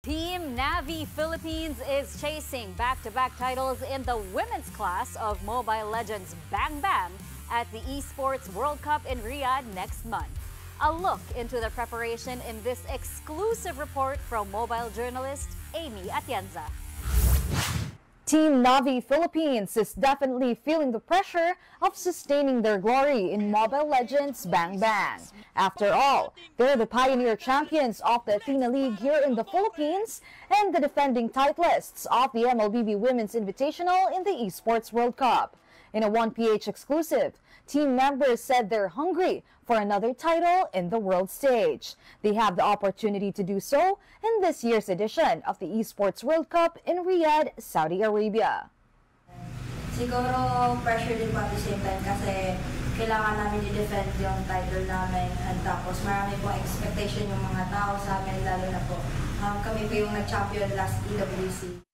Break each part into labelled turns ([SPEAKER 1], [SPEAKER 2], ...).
[SPEAKER 1] Team Navy Philippines is chasing back-to-back titles in the women's class of Mobile Legends Bang Bang at the Esports World Cup in Riyadh next month. A look into the preparation in this exclusive report from mobile journalist Amy Atienza.
[SPEAKER 2] Team Navy Philippines is definitely feeling the pressure of sustaining their glory in Mobile Legends Bang Bang. After all, they're the pioneer champions of the Athena League here in the Philippines and the defending titleists of the MLBB Women's Invitational in the Esports World Cup. In a 1PH exclusive, team members said they're hungry for another title in the world stage. They have the opportunity to do so in this year's edition of the Esports World Cup in Riyadh, Saudi Arabia.
[SPEAKER 3] Siguro pressure din po at the same time kasi kailangan namin i-defend yung title namin at tapos marami pong expectation yung mga tao sa amin, lalo na po kami po yung nag-champion last EWC.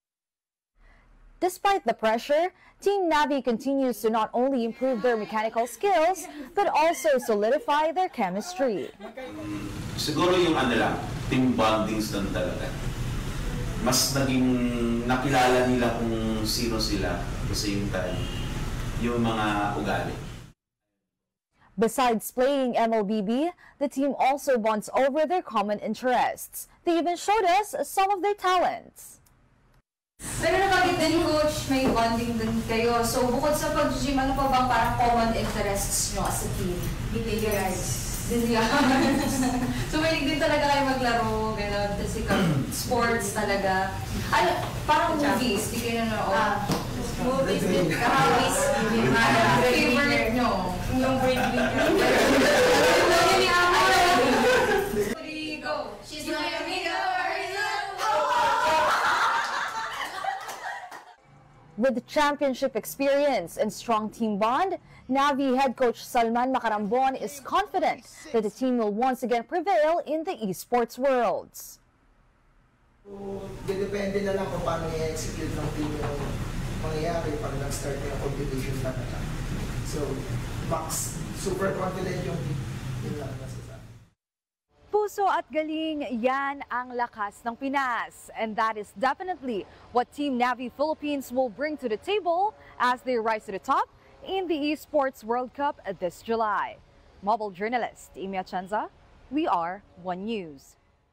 [SPEAKER 2] Despite the pressure, Team Navy continues to not only improve their mechanical skills, but also solidify their chemistry.
[SPEAKER 4] Siguro yung team bondings lang talaga. Mas naging nakilala nila kung sino sila at the same time, yung mga ugali.
[SPEAKER 2] Besides playing MLBB, the team also bonds over their common interests. They even showed us some of their talents.
[SPEAKER 5] Pero nabanggit din, Coach, may bonding din kayo. So, bukod sa pag-gym, ano pa bang parang common interests nyo as a team? Billiards. So, may din talaga kayo maglaro, gano'n, physical sports talaga. Ano, parang movies, di kayo nanood?
[SPEAKER 3] Movies din.
[SPEAKER 5] Movies. Favorite nyo?
[SPEAKER 3] Yung Braid Week. She's my amiga.
[SPEAKER 2] With championship experience and strong team bond, Navy head coach Salman Macarambon is confident that the team will once again prevail in the esports worlds.
[SPEAKER 6] Depende na lang kung paano i-execute ng team yung mangyayari pag nag-start yung competition talaga. So, max, super confident yung team. Yun lang masasabi.
[SPEAKER 2] Puso at galing, yan ang lakas ng Pinas. And that is definitely what Team Navy Philippines will bring to the table as they rise to the top in the Esports World Cup this July. Mobile journalist Amy Atienza, we are One News.